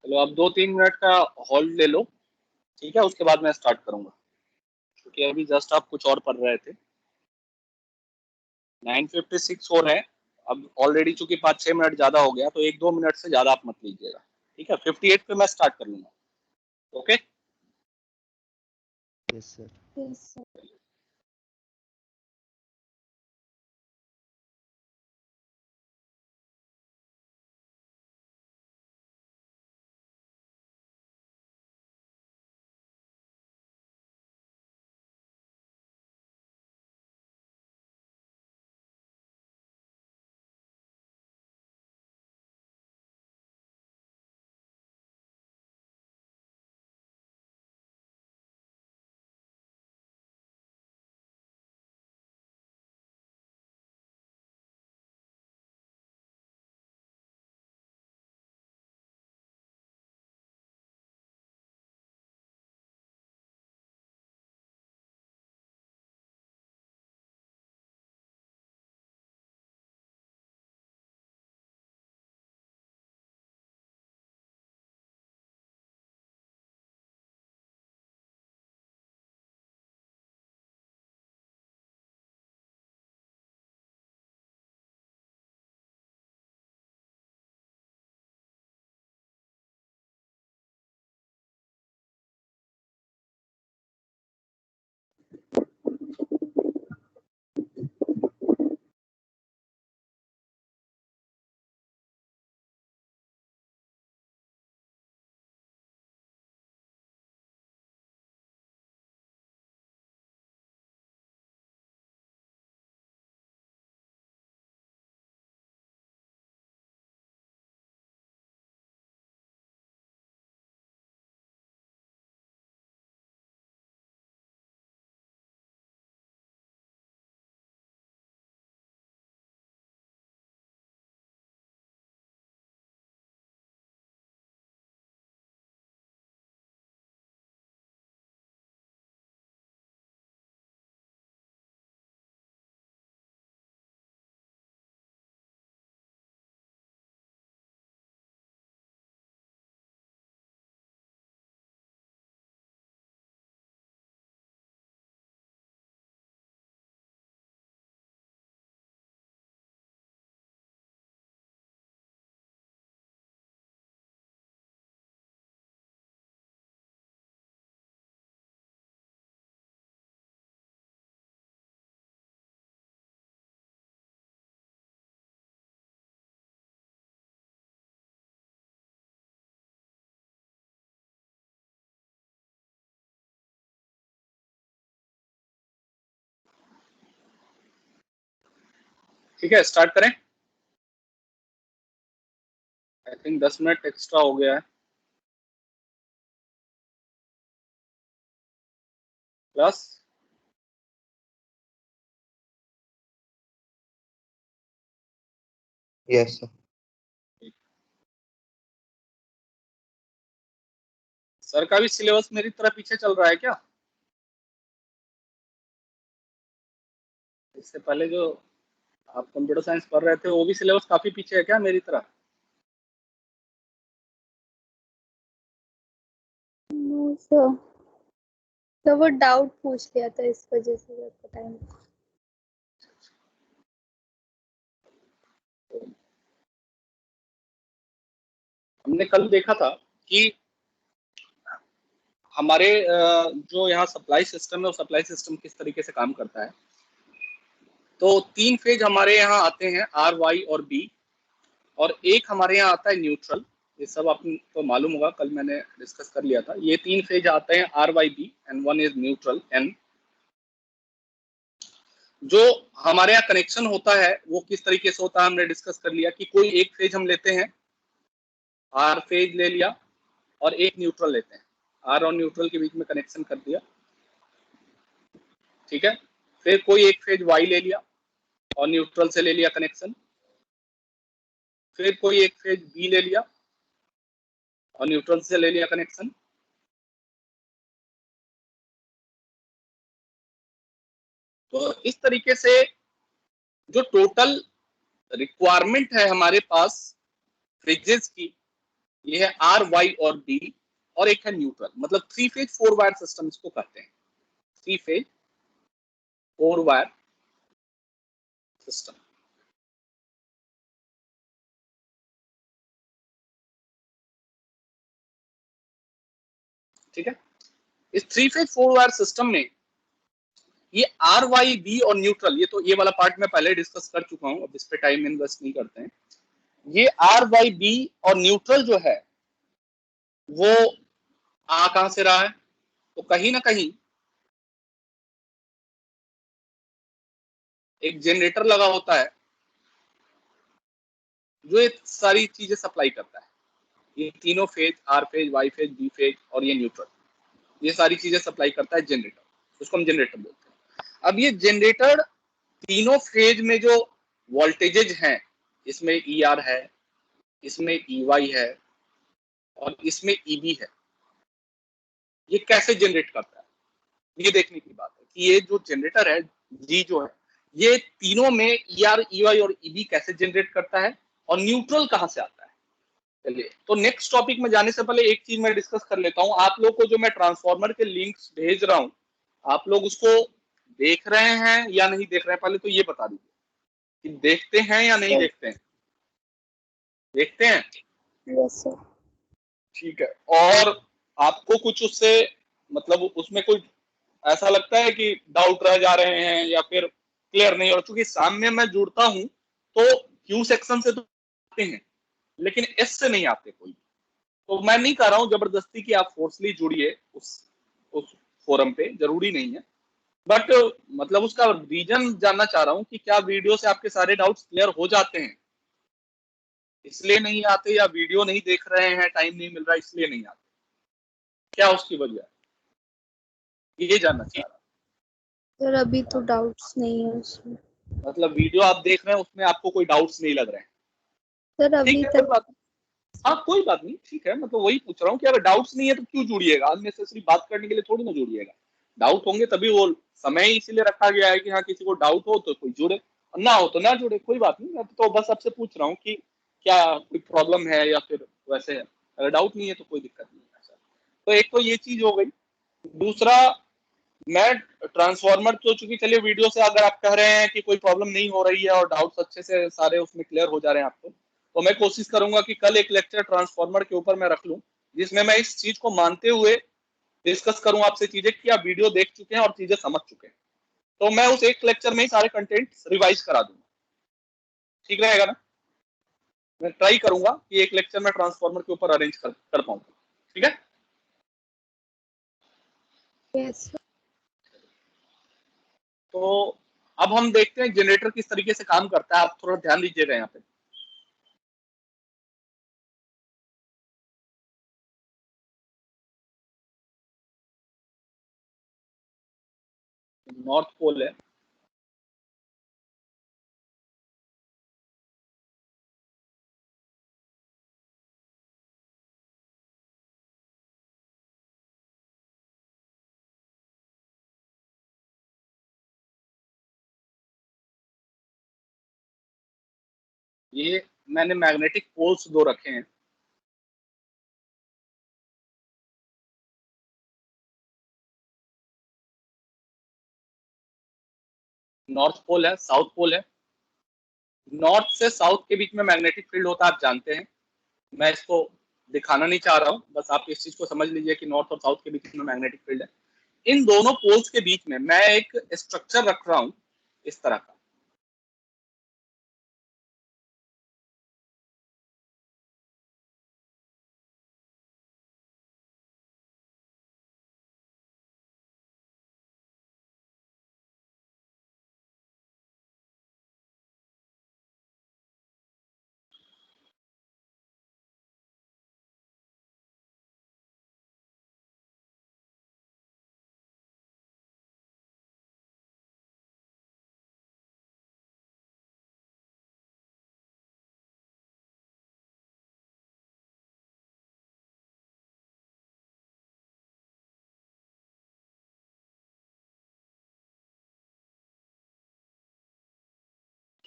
चलो अब 2-3 मिनट का होल्ड ले लो, ठीक है, उसके बाद मैं स्टार्ट करूंगा, क्योंकि अभी जस्ट आप कुछ और पढ़ रहे थे। 9:56 हो रहे हैं। अब ऑलरेडी चूंकि 5-6 मिनट ज्यादा हो गया, तो 1-2 मिनट से ज्यादा आप मत लीजिएगा, ठीक है। 58 पे मैं स्टार्ट कर लूंगा। Okay. Yes sir. Yes sir. ठीक है, स्टार्ट करें। आई थिंक 10 मिनट एक्स्ट्रा हो गया है। Plus yes sir. सर का भी सिलेबस मेरी तरह पीछे चल रहा है क्या? इससे पहले जो आप कंप्यूटर साइंस पढ़ रहे थे, वो भी सिलेबस काफी पीछे है क्या मेरी तरह? नो सर, तो वो डाउट पूछ लिया था, इस वजह से आपको टाइम। हमने कल देखा था कि हमारे जो यहाँ सप्लाई सिस्टम है, वो सप्लाई सिस्टम किस तरीके से काम करता है। तो 3 फेज हमारे यहाँ आते हैं, आर, वाई और बी, और एक हमारे यहाँ आता है न्यूट्रल। ये सब आपको मालूम होगा, कल मैंने डिस्कस कर लिया था। ये 3 फेज आते हैं, R, Y, B, and one is neutral, N. जो हमारे यहाँ कनेक्शन होता है वो किस तरीके से होता है, हमने डिस्कस कर लिया कि कोई एक फेज हम लेते हैं, आर फेज ले लिया, और एक न्यूट्रल लेते हैं, आर और न्यूट्रल के बीच में कनेक्शन कर दिया, ठीक है। फिर कोई एक फेज वाई ले लिया और न्यूट्रल से ले लिया कनेक्शन। फिर कोई एक फेज बी ले लिया और न्यूट्रल से ले लिया कनेक्शन। तो इस तरीके से जो टोटल रिक्वायरमेंट है हमारे पास फ्रिजेस की, ये है आर, वाई और बी, और एक है न्यूट्रल। मतलब 3 फेज 4 वायर सिस्टम इसको कहते हैं, 3 फेज 4 वायर सिस्टम। ठीक है, इस 3 फेज 4 वायर सिस्टम में ये आर, वाई, बी और न्यूट्रल, ये तो ये वाला पार्ट मैं पहले डिस्कस कर चुका हूं, अब इस पे टाइम इन्वेस्ट नहीं करते हैं। ये आर, वाई, बी और न्यूट्रल जो है वो आ कहां से रहा है, तो कहीं ना कहीं एक जनरेटर लगा होता है जो ये सारी चीजें सप्लाई करता है। ये तीनों phase, R phase, Y phase, B phase और ये न्यूट्रल, ये सारी चीजें सप्लाई करता है जनरेटर, उसको हम जनरेटर बोलते हैं। अब ये जनरेटर तीनों फेज में जो वोल्टेजेज हैं, इसमें ई आर है, इसमें ई वाई है और इसमें ईबी है, ये कैसे जनरेट करता है, ये देखने की बात है कि ये जो जनरेटर है जी जो है, ये तीनों में ई आर, ई वाई और ईबी कैसे जनरेट करता है और न्यूट्रल कहां से आता है। चलिए, तो नेक्स्ट टॉपिक में जाने से पहले एक चीज मैं डिस्कस कर लेता हूं। आप लोग को जो मैं ट्रांसफार्मर के लिंक्स भेज रहा हूं, आप लोग उसको देख रहे हैं या नहीं देख रहे हैं, पहले तो ये बता दीजिए कि देखते हैं या नहीं देखते हैं। देखते हैं, यस सर। ठीक है। और आपको कुछ उससे मतलब उसमें कुछ ऐसा लगता है कि डाउट रह जा रहे हैं या फिर क्लियर नहीं, और चूंकि सामने मैं जुड़ता हूं तो क्यू सेक्शन से तो आते हैं लेकिन एस से नहीं आते कोई। तो मैं नहीं कह रहा हूं जबरदस्ती कि आप फोर्सली जुड़िए उस फोरम पे, जरूरी नहीं है, बट मतलब उसका रीजन जानना चाह रहा हूं कि क्या वीडियो से आपके सारे डाउट्स क्लियर हो जाते हैं, इसलिए नहीं आते, या वीडियो नहीं देख रहे हैं, टाइम नहीं मिल रहा इसलिए नहीं आते, क्या उसकी वजह है, ये जानना चाह रहा सर अभी हूं। तो डाउट्स नहीं है उसमें। मतलब वीडियो आप देख रहे हैं उसमें आपको कोई डाउट्स नहीं लग रहे हैं, सर ठीक अभी है, कोई तक। बात नहीं। हाँ कोई बात नहीं, ठीक है, मतलब वही पूछ रहा हूँ कि अगर डाउट्स नहीं है तो क्यों जुड़िएगा, अननेसेसरी बात करने के लिए थोड़ी ना जुड़िएगा। डाउट होंगे तभी, वो समय ही इसीलिए रखा गया है कि हाँ किसी को डाउट हो तो कोई जुड़े और ना हो तो ना जुड़े, कोई बात नहीं। मैं तो बस आपसे पूछ रहा हूँ कि क्या कोई प्रॉब्लम है या फिर वैसे है। अगर डाउट नहीं है तो कोई दिक्कत नहीं है ऐसा। तो एक तो ये चीज हो गई। दूसरा, मैं ट्रांसफॉर्मर तो चूंकि, चलिए वीडियो से अगर आप कह रहे हैं कि कोई प्रॉब्लम नहीं हो रही है और डाउट्स अच्छे से सारे उसमें क्लियर हो जा रहे हैं आपको, तो मैं कोशिश करूंगा कि कल एक लेक्चर ट्रांसफॉर्मर के ऊपर मैं रख लूं, जिसमें मैं इस चीज को मानते हुए डिस्कस करूं आपसे चीजें कि आप वीडियो देख चुके हैं और चीजें समझ चुके हैं। तो मैं उस एक लेक्चर में ही सारे कंटेंट रिवाइज करा दूंगा, ठीक रहेगा ना। मैं ट्राई करूंगा कि एक लेक्चर में ट्रांसफॉर्मर के ऊपर अरेंज कर पाऊंगा, ठीक है। Yes sir. तो अब हम देखते हैं जनरेटर किस तरीके से काम करता है, आप थोड़ा ध्यान दीजिएगा यहाँ पे। नॉर्थ पोल है, ये मैंने मैग्नेटिक पोल्स दो रखे हैं। नॉर्थ पोल है, साउथ पोल है। नॉर्थ से साउथ के बीच में मैग्नेटिक फील्ड होता है, आप जानते हैं। मैं इसको दिखाना नहीं चाह रहा हूं, बस आप इस चीज को समझ लीजिए कि नॉर्थ और साउथ के बीच में मैग्नेटिक फील्ड है। इन दोनों पोल्स के बीच में मैं एक स्ट्रक्चर रख रहा हूं इस तरह का।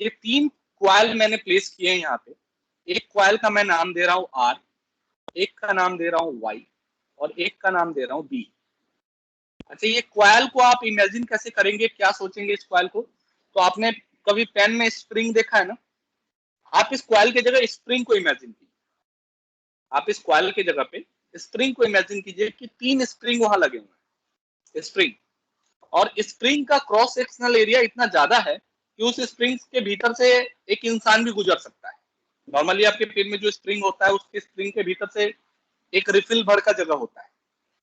ये 3 क्वाइल मैंने प्लेस किए हैं यहाँ पे। एक क्वाइल का मैं नाम दे रहा हूं आर, एक का नाम दे रहा हूं y और एक का नाम दे रहा हूं b। अच्छा, ये क्वाइल को आप इमेजिन कैसे करेंगे, क्या सोचेंगे इस क्वाइल को? तो आपने कभी पेन में स्प्रिंग देखा है ना, आप इस क्वाइल की जगह स्प्रिंग को इमेजिन कीजिए। आप इस क्वाइल की जगह पे स्प्रिंग को इमेजिन कीजिए कि 3 स्प्रिंग वहां लगे हुए हैं, स्प्रिंग। और स्प्रिंग का क्रॉस सेक्शनल एरिया इतना ज्यादा है कि उस स्प्रिंग के भीतर से एक इंसान भी गुजर सकता है। नॉर्मली आपके पेन में जो स्प्रिंग होता है, उसके स्प्रिंग के भीतर से एक रिफिल भर का जगह होता है,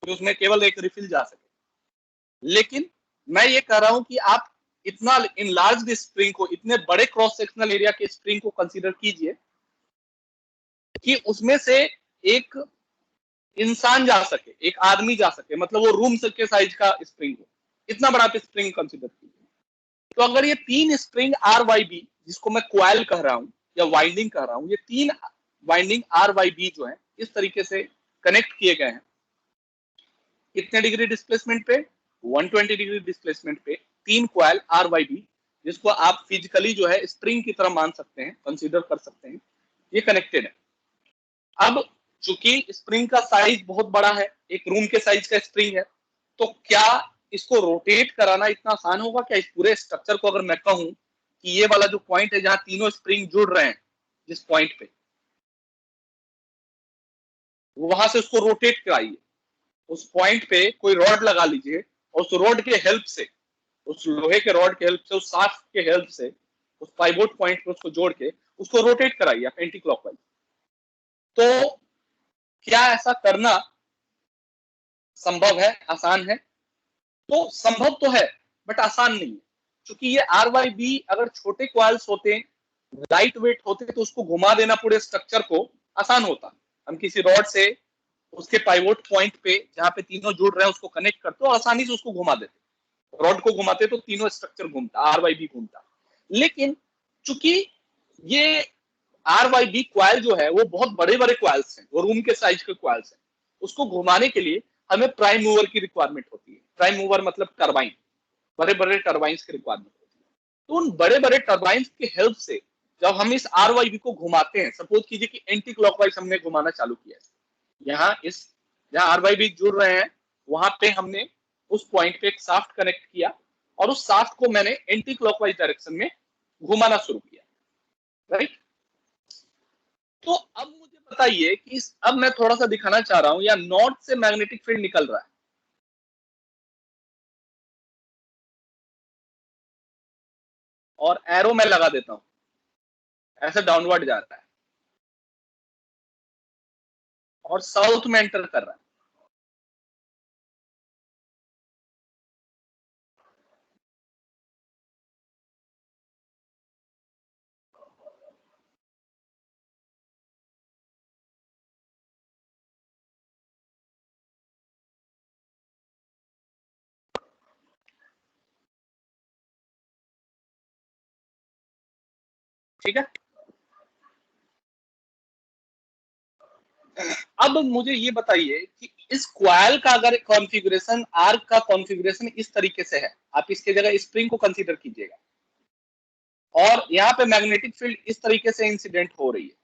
तो उसमें केवल एक रिफिल जा सके। लेकिन मैं ये कह रहा हूं कि आप इतना इनलार्ज स्प्रिंग को, इतने बड़े क्रॉस सेक्शनल एरिया के स्प्रिंग को कंसीडर कीजिए कि उसमें से एक इंसान जा सके, एक आदमी जा सके, मतलब वो रूम के साइज का स्प्रिंग हो, इतना बड़ा आप स्प्रिंग कंसीडर कीजिए। तो अगर ये 3 स्प्रिंग आर वाई बी, जिसको मैं क्वाइल कह रहा हूं या वाइंडिंग कह रहा हूं, ये 3 वाइंडिंग आर वाई बी जो है इस तरीके से कनेक्ट किए गए हैं, कितने डिग्री डिस्प्लेसमेंट पे? 120 डिग्री डिस्प्लेसमेंट पे 3 क्वाइल आर वाई बी, जिसको आप फिजिकली जो है स्प्रिंग की तरह मान सकते हैं, कंसीडर कर सकते हैं, ये कनेक्टेड है। अब चूंकि स्प्रिंग का साइज बहुत बड़ा है, एक रूम के साइज का स्प्रिंग है, तो क्या इसको रोटेट कराना इतना आसान होगा क्या? इस पूरे स्ट्रक्चर को अगर मैं कहूं कि ये वाला जो पॉइंट है जहां तीनों स्प्रिंग जुड़ रहे हैं, जिस पॉइंट पे, वहां से उसको रोटेट कराइए, उस पॉइंट पे कोई रॉड लगा लीजिए और उस रॉड के हेल्प से, उस लोहे के रॉड के हेल्प से, उस शाफ्ट के हेल्प से, उस पाइवोट पॉइंट पे उसको जोड़ के उसको रोटेट कराइए आप एंटी क्लॉकवाइज। तो क्या ऐसा करना संभव है, आसान है? तो संभव तो है, बट आसान नहीं है। क्योंकि ये आर वाई बी अगर छोटे क्वाइल्स होते, लाइट वेट होते, तो उसको घुमा देना पूरे स्ट्रक्चर को आसान होता। हम किसी रॉड से उसके पाइवोट पॉइंट पे जहां पे तीनों जुड़ रहे हैं उसको कनेक्ट करते और आसानी से उसको घुमा देते। रॉड को घुमाते तो तीनों स्ट्रक्चर घूमता, आर वाई बी घूमता। लेकिन चूंकि ये आर वाई बी क्वाइल जो है वो बहुत बड़े बड़े क्वाइल्स हैं, वो रूम के साइज के क्वाइल्स हैं, उसको घुमाने के लिए हमें प्राइम मूवर की रिक्वायरमेंट होती है। प्राइम मूवर मतलब टरबाइन, बड़े बड़े टरबाइंस की रिक्वायरमेंट होती है। तो उन बड़े बड़े टरबाइंस की हेल्प से जब हम इस आर वाई बी को घुमाते हैं, सपोज कीजिए कि एंटी क्लॉकवाइज हमने घुमाना चालू किया है, यहाँ इस जहां आर वाई बी जुड़ रहे हैं वहां पे हमने उस पॉइंट पे एक साफ्ट कनेक्ट किया और उस साफ्ट को मैंने एंटी क्लॉकवाइज डायरेक्शन में घुमाना शुरू किया, राइट? तो अब मुझे बताइए कि अब मैं थोड़ा सा दिखाना चाह रहा हूं, या नॉर्थ से मैग्नेटिक फील्ड निकल रहा है और एरो मैं लगा देता हूं, ऐसे डाउनवर्ड जा रहा है और साउथ में एंटर कर रहा है। ठीक है, अब मुझे ये बताइए कि इस क्वाइल का अगर कॉन्फ़िगरेशन, आर्क का कॉन्फ़िगरेशन इस तरीके से है, आप इसके जगह स्प्रिंग को कंसीडर कीजिएगा, और यहाँ पे मैग्नेटिक फील्ड इस तरीके से इंसिडेंट हो रही है,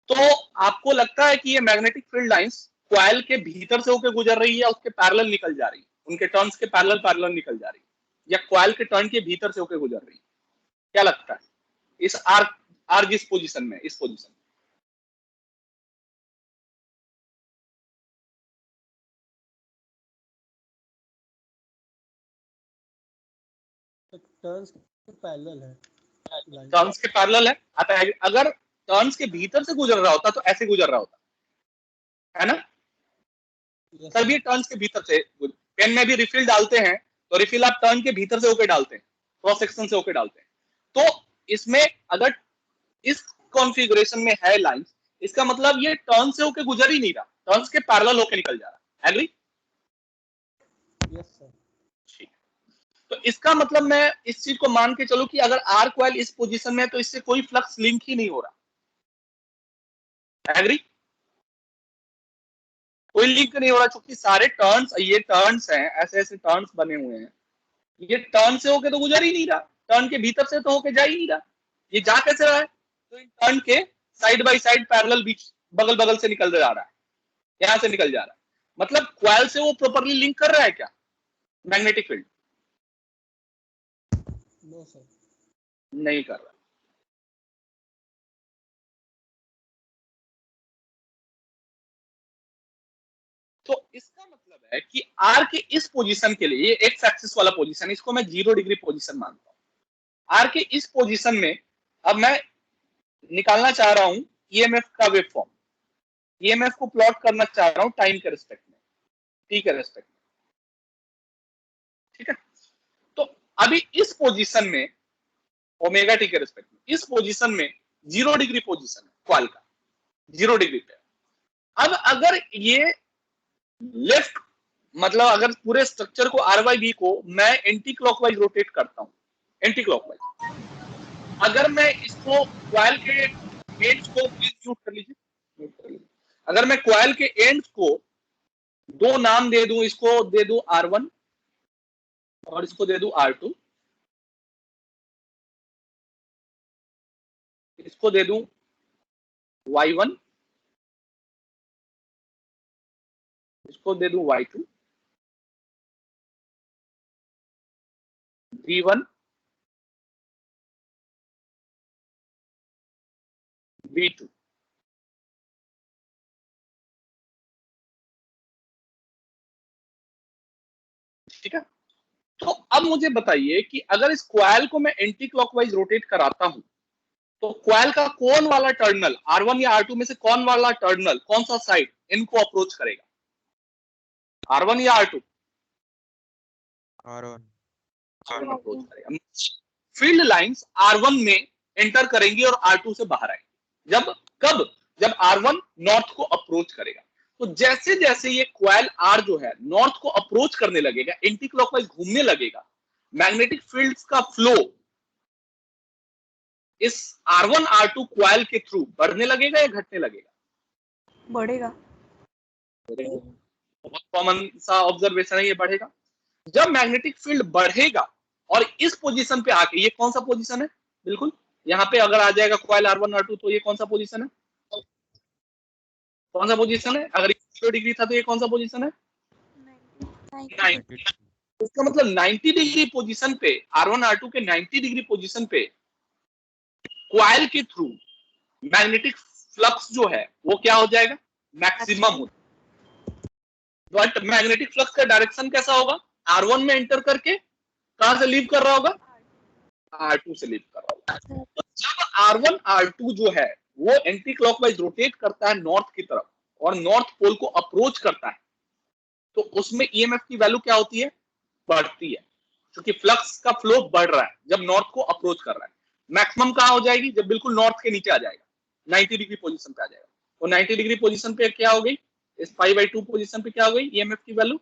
तो आपको लगता है कि ये मैग्नेटिक फील्ड लाइंस क्वाइल के भीतर से होकर गुजर रही है या उसके पैरेलल निकल जा रही है, उनके टर्न्स के पैरेलल पैरेलल निकल जा रही है, या क्वाइल के टर्न के भीतर से होकर गुजर रही है? क्या लगता है इस आर्क, आर्क इस पोजीशन में, इस पोजीशन में? टर्न्स के पैरेलल है लाइन। टर्न्स के पैरेलल है। अगर टर्न्स के भीतर से गुजर रहा होता तो ऐसे गुजर रहा होता, है ना? यस तभी टर्न्स के भीतर से, पेन में भी रिफिल डालते हैं तो रिफिल आप टर्न के भीतर से होकर डालते हैं, क्रॉस सेक्शन से होकर डालते हैं। तो इसमें अगर इस कॉन्फ़िगरेशन में है लाइन, इसका मतलब ये टर्न से होकर गुजर ही नहीं रहा, टर्न्स के पैरेलल होकर निकल जा रहा। एग्री? Yes sir. ठीक। तो इसका मतलब मैं इस चीज को मान के चलूं कि अगर आर क्वाइल इस पोजीशन में है तो इससे कोई फ्लक्स लिंक ही नहीं हो रहा। एग्री? कोई लिंक नहीं हो रहा, क्योंकि सारे टर्न्स, ये टर्न्स हैं, ऐसे ऐसे टर्न्स बने हुए हैं, ये टर्न से होके तो गुजर ही नहीं रहा, टर्न के भीतर से तो होके जा ही नहीं रहा, ये जा कैसे रहा है? तो इन टर्न के साइड बाय साइड पैरेलल बीच बगल बगल से निकल जा रहा है, यहां से निकल जा रहा है, मतलब क्वाइल से वो प्रॉपरली लिंक कर रहा है क्या मैग्नेटिक फील्ड? No sir. नहीं कर रहा। तो इसका मतलब है कि आर के इस पोजीशन के लिए, ये एक्स एक्सिस वाला पोजीशन, इसको मैं 0 डिग्री पोजीशन मानता हूं। आर के इस पोजीशन में अब मैं निकालना चाह रहा हूं ईएमएफ का वेव फॉर्म, ईएमएफ को प्लॉट करना चाह रहा हूं टाइम के रिस्पेक्ट में, टी के रिस्पेक्ट में, ठीक है। तो अभी इस पोजीशन में ओमेगा टी के रिस्पेक्ट में, इस पोजीशन में 0 डिग्री पोजीशन है क्वाइल का, 0 डिग्री पे। अब अगर ये लेफ्ट, मतलब अगर पूरे स्ट्रक्चर को आर वाई बी को मैं एंटी क्लॉकवाइज रोटेट करता हूं, एंटी क्लॉकवाइज, अगर मैं इसको क्वाइल के एंड्स को, प्लीज म्यूट कर लीजिए, अगर मैं क्वाइल के एंड्स को दो नाम दे दूं, इसको दे दूं R1 और इसको दे दूं R2, इसको दे दूं Y1, इसको दे दूं Y2, V1, V2, ठीक है। तो अब मुझे बताइए कि अगर इस क्वाइल को मैं एंटी क्लॉकवाइज रोटेट कराता हूं तो क्वाइल का कौन वाला टर्मिनल, R1 या R2 में से कौन वाला टर्मिनल, कौन सा साइड इनको अप्रोच करेगा, R1 या R2? R1 अप्रोच करेगा। फील्ड लाइंस R1 में एंटर करेंगी और R2 से बाहर आएंगी। जब कब? जब R1 नॉर्थ को अप्रोच करेगा। तो जैसे जैसे ये क्वाइल R जो है नॉर्थ को अप्रोच करने लगेगा, एंटी क्लॉकवाइज घूमने लगेगा, मैग्नेटिक फील्ड्स का फ्लो इस R1 R2 क्वाइल के थ्रू बढ़ने लगेगा या घटने लगेगा? बढ़ेगा। बहुत कॉमन सा ऑब्जर्वेशन है, ये बढ़ेगा। जब मैग्नेटिक फील्ड बढ़ेगा और इस पोजीशन पे आके, ये कौन सा पोजीशन है, बिल्कुल यहाँ पे अगर आ जाएगा क्वाइल R1 R2 तो ये कौन सा पोजीशन है, कौन सा पोजीशन है? अगर 0 डिग्री था तो ये कौन सा पोजीशन है, 90। इसका मतलब 90 डिग्री पोजीशन पे, R1 R2 के 90 डिग्री पोजीशन पे क्वाइल के थ्रू मैग्नेटिक फ्लक्स जो है वो क्या हो जाएगा, मैक्सिमम हो। बट मैग्नेटिक फ्लक्स का डायरेक्शन कैसा होगा, R1 में एंटर करके कहां से लीव कर रहा होगा, R2 से लीव कर रहा होगा। तो जब R1 R2 जो है वो एंटी क्लॉकवाइज रोटेट करता है नॉर्थ की तरफ और नॉर्थ पोल को अप्रोच करता है, तो उसमें ईएमएफ की वैल्यू क्या होती है, बढ़ती है, क्योंकि फ्लक्स का फ्लो बढ़ रहा है जब नॉर्थ को अप्रोच कर रहा है। मैक्सिमम कहां हो जाएगी, जब बिल्कुल नॉर्थ के नीचे आ जाएगा, 90 डिग्री पोजीशन पे आ जाएगा। तो 90 डिग्री पोजीशन पे क्या हो गई, इस 5/2 पोजीशन पे क्या हो गई ईएमएफ की वैल्यू,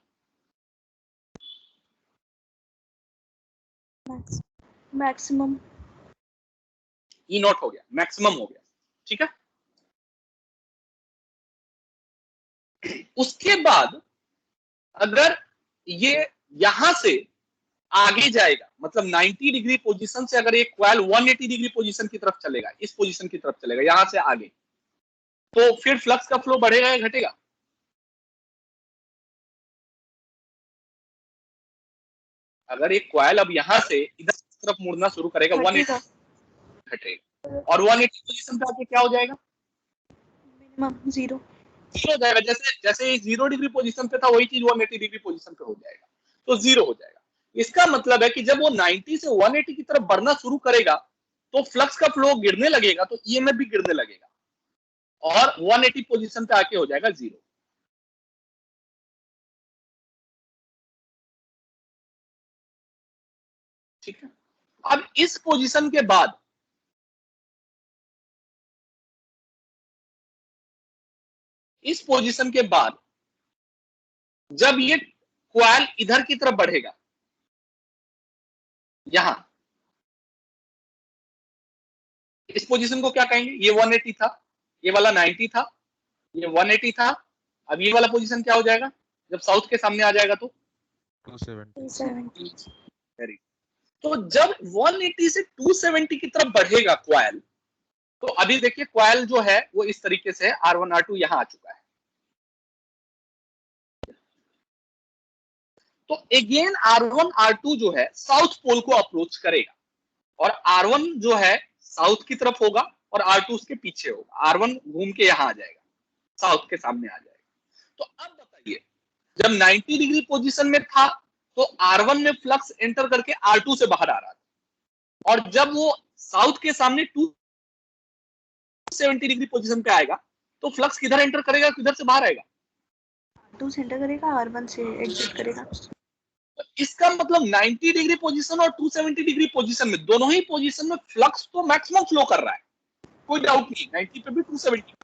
मैक्सिमम ई नॉट हो गया, मैक्सिमम हो गया, ठीक है। उसके बाद अगर ये यहां से आगे जाएगा, मतलब 90 डिग्री पोजीशन से अगर ये क्वाइल 180 डिग्री पोजीशन की तरफ चलेगा, इस पोजीशन की तरफ चलेगा यहां से आगे, तो फिर फ्लक्स का फ्लो बढ़ेगा या घटेगा, अगर एक क्वाइल अब यहां से इधर की तरफ मुड़ना शुरू करेगा 180, घटेगा, और 180 पोजीशन पे आके क्या हो जाएगा, मिनिमम 0 हो जाएगा। जैसे जैसे 0 डिग्री पोजीशन पे था वही चीज 180 डिग्री पोजीशन पे हो जाएगा, तो 0 हो जाएगा। इसका मतलब है कि जब वो 90 से 180 की तरफ बढ़ना शुरू करेगा तो फ्लक्स का फ्लो गिरने लगेगा, तो ईएमएफ भी गिरने लगेगा और 180 पोजीशन पे आके हो जाएगा 0। ठीक है। अब इस पोजीशन के बाद जब ये क्वाइल इधर की तरफ बढ़ेगा, यहां इस पोजीशन को क्या कहेंगे, ये 180 था, ये वाला 90 था, ये 180 था, अब ये वाला पोजीशन क्या हो जाएगा जब साउथ के सामने आ जाएगा तो 270 तो जब 180 से 270 की तरफ बढ़ेगा क्वाइल, तो अभी देखिए कॉइल जो है वो इस तरीके से R1 R2 यहां आ चुका है। तो अगेन R1 R2 जो है साउथ पोल को अप्रोच करेगा और R1 जो है साउथ की तरफ होगा और R2 उसके पीछे होगा। R1 घूम के यहां आ जाएगा, साउथ के सामने आ जाएगा। तो अब बताइए, जब 90 डिग्री पोजीशन में था तो R1 में फ्लक्स एंटर करके R2 से बाहर आ रहा था, और जब वो साउथ के सामने 270 डिग्री पोजीशन पे आएगा तो फ्लक्स किधर एंटर करेगा, किधर से बाहर आएगा? R2 से एंटर करेगा, R1 से एग्जिट करेगा। इसका मतलब 90 डिग्री पोजीशन और 270 डिग्री पोजीशन में, दोनों ही पोजीशन में फ्लक्स तो मैक्सिमम फ्लो कर रहा है, कोई डाउट नहीं, 90 पे भी 270।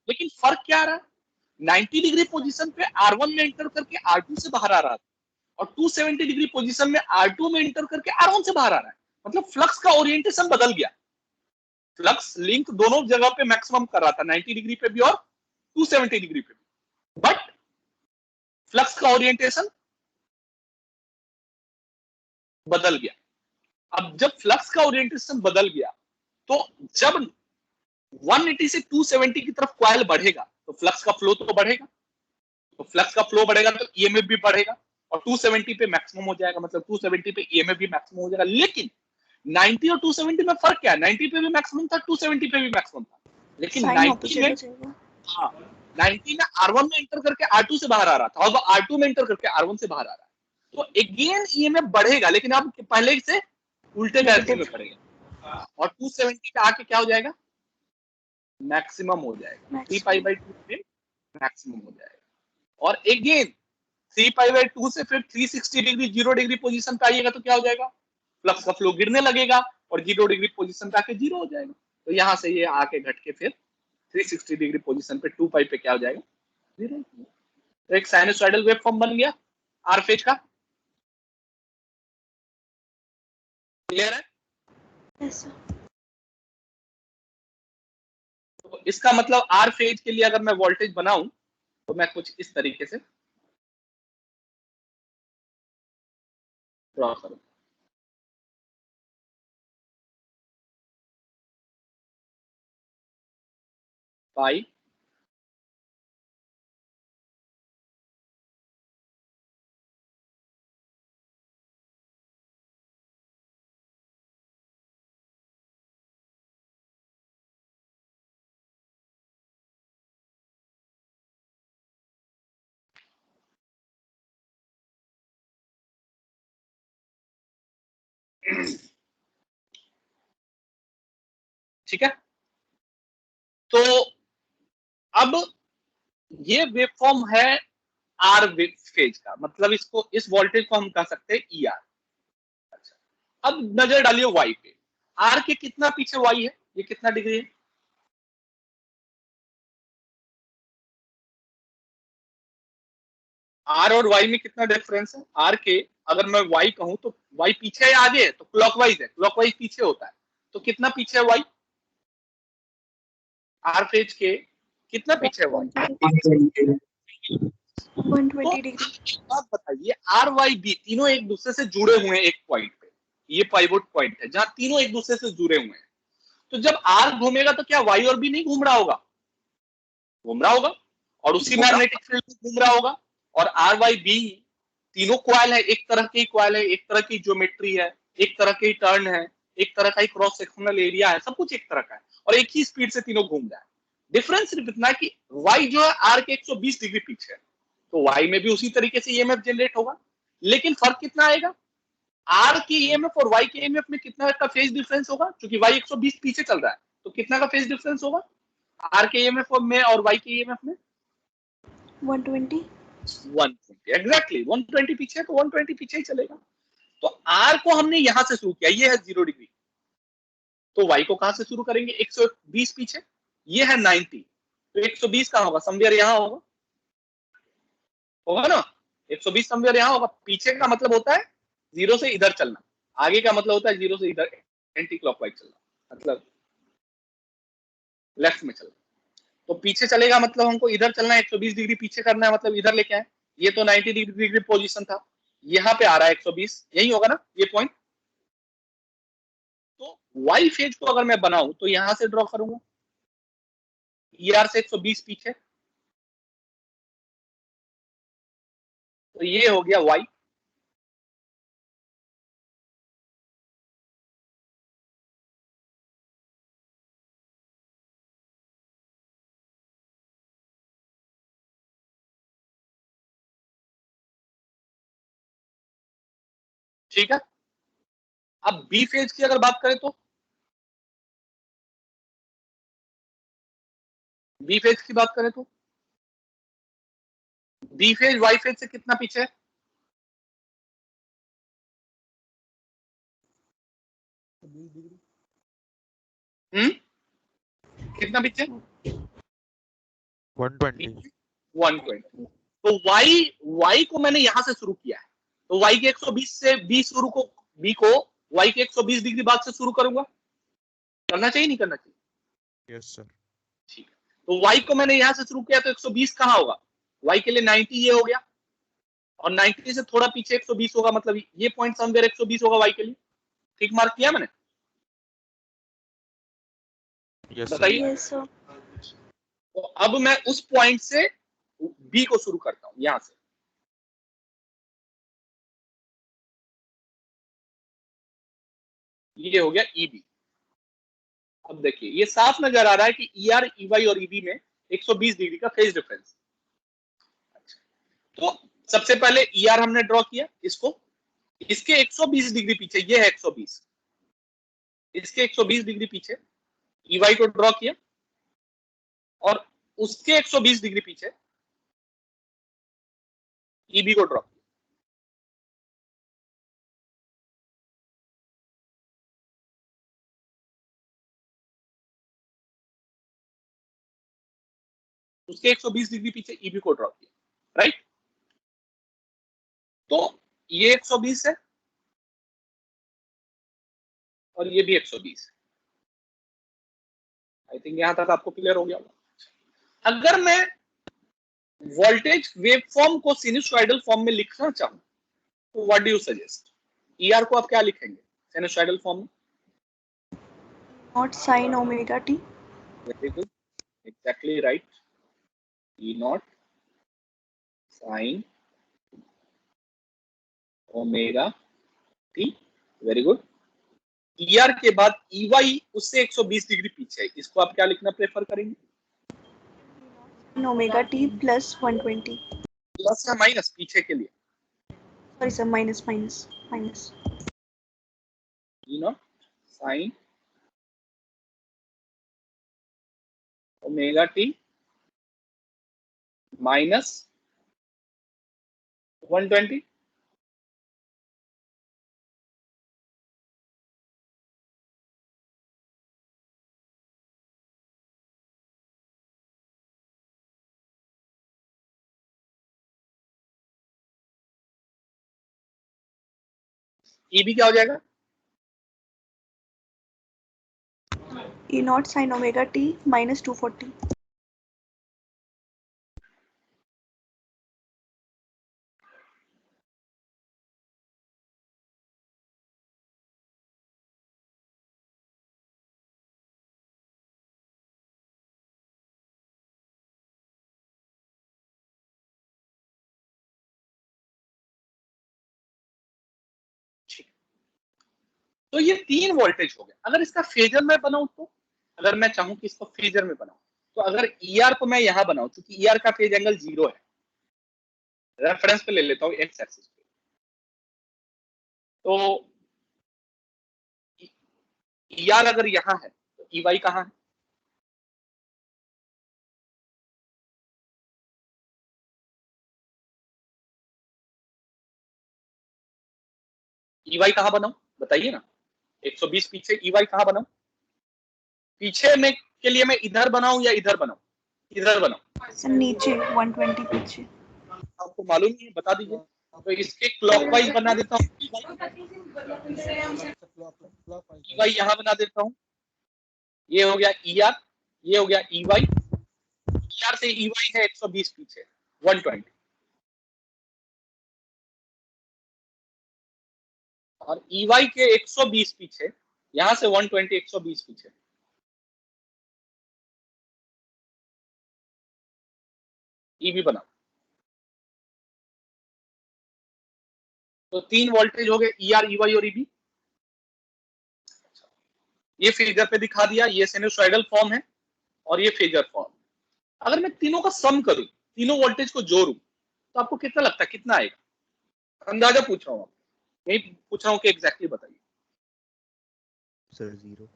लेकिन फर्क क्या आ रहा है? 90 डिग्री पोजीशन पे R1 में एंटर करके R2 से बाहर आ रहा था, और 270 डिग्री पोजीशन में R2 में एंटर करके R1 से बाहर आ रहा है। मतलब फ्लक्स का ओरिएंटेशन बदल गया। फ्लक्स लिंक दोनों जगह पे मैक्सिमम कर रहा था, 90 डिग्री पे भी और 270 डिग्री पे भी, बट फ्लक्स का ओरिएंटेशन बदल गया। अब जब फ्लक्स का ओरिएंटेशन बदल गया तो जब 180 से 270 की तरफ कॉइल बढ़ेगा तो फ्लक्स का फ्लो तो बढ़ेगा, तो फ्लक्स का फ्लो बढ़ेगा तो ईएमएफ भी बढ़ेगा, और 270 पे मैक्सिमम हो जाएगा, मतलब 270 पे ईएमएफ भी मैक्सिमम हो जाएगा। लेकिन 90 और 270 में फर्क क्या है? 90 पे भी मैक्सिमम था, 270 पे भी मैक्सिमम था, लेकिन 90 में, हाँ, 90 में R1 में एंटर करके R2 से बाहर आ रहा था, और R2 में एंटर करके R1 से बाहर आ रहा है। तो अगेन ईएमएफ बढ़ेगा, लेकिन अब पहले से उल्टे डायरेक्शन में बढ़ेगा, और 270 पे आके क्या हो जाएगा? मैक्सिमम हो जाएगा, 3π/2 में मैक्सिमम हो जाएगा। और अगेन 3π/2 से फिर 360 डिग्री 0 डिग्री पोजीशन पे आइएगा तो क्या हो जाएगा? फ्लक्स का फ्लो गिरने लगेगा और 0 डिग्री पोजीशन पे आके 0 हो जाएगा। तो यहां से ये आके घट के फिर 360 डिग्री पोजीशन पे 2π पे क्या हो जाएगा? 0। तो एक साइनसॉइडल वेव फॉर्म बन गया आर फेज का। क्लियर है? yes, तो इसका मतलब आर फेज के लिए अगर मैं वोल्टेज बनाऊं तो मैं कुछ इस तरीके से ड्रॉ करूं। पाई ठीक है। तो अब ये वेवफॉर्म है आर फेज का, मतलब इसको, इस वोल्टेज को हम कह सकते हैं ई आर। अच्छा, अब नजर डालिए वाई पे। आर के कितना पीछे वाई है? ये कितना डिग्री है? आर और वाई में कितना डिफरेंस है? आर के अगर मैं वाई कहूं तो वाई पीछे है आगे है, तो क्लॉकवाइज है, क्लॉकवाइज पीछे होता है, तो कितना पीछे है वाई? आर फेज के कितना पीछे है वाई? 120 डिग्री। आप बताइए, आर वाई बी तीनों एक दूसरे से जुड़े हुए हैं एक पॉइंट पे, ये पाइवोट पॉइंट है जहां तीनों एक दूसरे से जुड़े हुए हैं। तो जब आर घूमेगा तो क्या वाई और बी नहीं घूम रहा होगा? घूम रहा होगा, और उसी मैग्नेटिक फील्ड में घूम रहा होगा। और आर वाई बी तीनों कॉइल है, एक तरह की कॉइल है, एक तरह की ज्योमेट्री है, एक तरह की टर्न है, एक तरह का क्रॉस सेक्शनल एरिया है, सब कुछ एक तरह का है, और एक ही स्पीड से तीनों घूम रहा है। डिफरेंस सिर्फ इतना है कि वाई जो है आर के 120 डिग्री पीछे है, तो वाई में भी उसी तरीके से ईएमएफ जनरेट होगा। लेकिन फर्क कितना आएगा? आर के ईएमएफ और वाई के ईएमएफ में कितना का फेज डिफरेंस होगा? क्योंकि वाई 120 पीछे चल रहा है, तो कितना का फेज डिफरेंस होगा आर के ईएमएफ में और वाई के ईएमएफ में? 120। 120 एग्जैक्टली, 120 पीछे है तो 120 पीछे ही चलेगा। तो आर को हमने यहां से शुरू किया, ये है 0 डिग्री, तो वाई को कहां से शुरू करेंगे? 120 पीछे, ये है 90, तो 120 कहां होगा? समवेयर यहां होगा ना, 120 समवेयर यहां होगा। पीछे का मतलब होता है 0 से इधर चलना, आगे का मतलब होता है 0 से इधर एंटी क्लॉकवाइज चलना, मतलब लेफ्ट में चलना। तो पीछे चलेगा मतलब हमको इधर चलना है, 120 डिग्री पीछे करना है, मतलब इधर लेके आए। ये तो 90 डिग्री पोजीशन था, यहाँ पे आ रहा है 120, यही होगा ना ये पॉइंट। तो वाई फेज को अगर मैं बनाऊं तो यहां से ड्रॉ करूंगा, ER से 120 पीछे, तो ये हो गया Y। ठीक है, अब B फेज की अगर बात करें तो B फेज की बात करें तो B फेज Y फेज से कितना पीछे है? 20 डिग्री। कितना पीछे? 120। 120। तो Y को मैंने यहां से शुरू किया है, तो Y के 120 से B शुरू को B को Y के 120 डिग्री बाद से शुरू करूंगा। करना चाहिए नहीं करना चाहिए? Yes sir. ठीक है, तो Y को मैंने यहां से शुरू किया तो 120 कहां होगा? Y के लिए 90 ये हो गया, और 90 से थोड़ा पीछे 120 होगा, मतलब ये पॉइंट समवेयर 120 होगा Y के लिए। ठीक मार्क किया मैंने? Yes sir. बताइए। Yes sir. तो अब मैं उस पॉइंट से B को शुरू करता हूं, यहां से। ये हो गया EB। अब देखिए ये साफ नजर आ रहा है कि ER, EY और EB में 120 डिग्री का फेज डिफरेंस। तो सबसे पहले ER हमने ड्रॉ किया, इसको, इसके 120 डिग्री पीछे, ये है 120, इसके 120 डिग्री पीछे EY को ड्रॉ किया, और उसके 120 डिग्री पीछे EB को ड्रॉ किया। उसके 120 डिग्री पीछे EB को ड्रॉ किया, राइट? तो ये 120 है और ये भी 120 है। आई थिंक यहां तक आपको क्लियर हो गया होगा। अगर मैं वोल्टेज वेवफॉर्म को सिनुसॉइडल फॉर्म में लिखना चाहूं तो what do you suggest? ER को आप क्या लिखेंगे सिनुसॉइडल फॉर्म में? Not sine omega T. Very good, exactly right. E not sine omega T, very good. ER के बाद EY उससे 120 डिग्री पीछे है, इसको आप क्या लिखना प्रेफर करेंगे? Omega T plus 120। प्लस या माइनस पीछे के लिए? Sorry sir, minus minus minus. E not sine omega T minus 120। EB क्या हो जाएगा? E not sine omega T minus 240। तो ये 3 वोल्टेज हो गए। अगर इसका फेजर में बनाऊं तो, अगर मैं चाहूं कि इसको फेजर में बनाऊं, तो अगर ER को मैं यहां बनाऊं, क्योंकि ER का फेज एंगल 0 है, रेफरेंस पे ले लेता हूं एक्स एक्सिस पे, तो ER अगर यहां है तो EY कहां है? EY कहां बनाऊं बताइए ना? 120 पीछे EY कहां बनाऊं? पीछे में के लिए मैं इधर बनाऊं या इधर बनाऊं? इधर बनाऊं। सर नीचे 120 पीछे। आपको मालूम नहीं है, बता दीजिए। तो इसके क्लॉकवाइज बना देता हूं, EY यहां बना देता हूं। ये हो गया ER, ये हो गया EY। ER से EY है 120 पीछे, 120, और EY के 120 पीछे, यहां से 120 120 पीछे। ईबी बनाओ। तो 3 वोल्टेज हो गए, ईआर, ईवाई और ईबी। ये फिगर पे दिखा दिया, ये साइनसॉइडल फॉर्म है और ये फेजर फॉर्म। अगर मैं तीनों का सम करूं, तीनों वोल्टेज को जोड़ूं, तो आपको कितना लगता है, कितना आएगा? अंदाजा पूछ रहा हूं, नहीं पूछ रहा हूं कि एग्जैक्टली बताइए। सर 0।